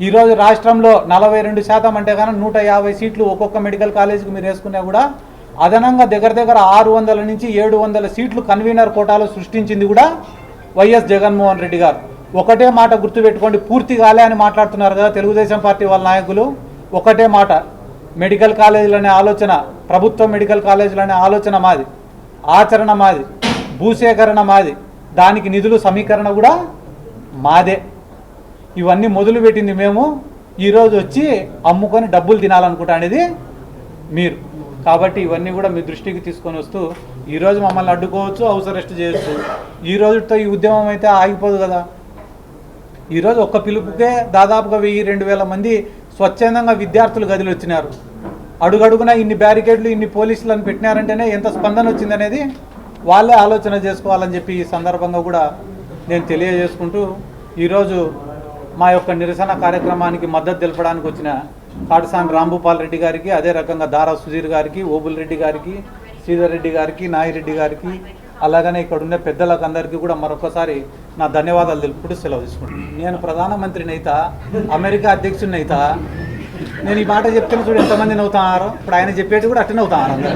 ఈరోజు రాష్ట్రంలో 42% అంటే కానీ 150 సీట్లు ఒక్కొక్క మెడికల్ కాలేజీకి మీరు వేసుకున్నా కూడా అదనంగా దగ్గర 600 నుంచి 700 సీట్లు కన్వీనర్ కోటాలో సృష్టించింది కూడా వైఎస్ జగన్మోహన్ రెడ్డి గారు. ఒకటే మాట గుర్తుపెట్టుకోండి, పూర్తి కాలే అని మాట్లాడుతున్నారు కదా తెలుగుదేశం పార్టీ వాళ్ళ నాయకులు. ఒకటే మాట, మెడికల్ కాలేజీలనే ఆలోచన, ప్రభుత్వ మెడికల్ కాలేజీలనే ఆలోచన మాది, ఆచరణ మాది, భూసేకరణ మాది, దానికి నిధులు సమీకరణ కూడా మాదే. ఇవన్నీ మొదలుపెట్టింది మేము. ఈరోజు వచ్చి అమ్ముకొని డబ్బులు తినాలనుకుంటా అనేది మీరు. కాబట్టి ఇవన్నీ కూడా మీ దృష్టికి తీసుకొని వస్తూ ఈరోజు మమ్మల్ని అడ్డుకోవచ్చు, హౌస్ అరెస్ట్ చేయొచ్చు. ఈ రోజుతో ఈ ఉద్యమం అయితే ఆగిపోదు కదా. ఈరోజు ఒక్క పిలుపుకే దాదాపుగా 1000-2000 మంది స్వచ్ఛందంగా విద్యార్థులు గదిలో వచ్చినారు. అడుగడుగున ఇన్ని బ్యారికేడ్లు, ఇన్ని పోలీసులను పెట్టినారంటేనే ఎంత స్పందన వచ్చిందనేది వాళ్ళే ఆలోచన చేసుకోవాలని చెప్పి ఈ సందర్భంగా కూడా నేను తెలియజేసుకుంటూ ఈరోజు మా యొక్క నిరసన కార్యక్రమానికి మద్దతు తెలపడానికి వచ్చిన కాటసాని రాంభూపాల్ రెడ్డి గారికి, అదే రకంగా దారా సుధీర్ గారికి, ఓబుల్ రెడ్డి గారికి, శ్రీధర్ రెడ్డి గారికి, నాయిరెడ్డి గారికి, అలాగనే ఇక్కడ ఉన్న పెద్దలకు అందరికీ కూడా మరొకసారి నా ధన్యవాదాలు తెలుపుకుంటూ సెలవు తీసుకుంటాను. నేను ప్రధానమంత్రిని అయితా, అమెరికా అధ్యక్షుడిని అయితా, నేను ఈ మాట చెప్తున్నా చూడు ఎంతమంది నవ్వుతున్నారు. ఇప్పుడు ఆయన చెప్పేది కూడా అట్టనే అవుతున్నారు అందరూ.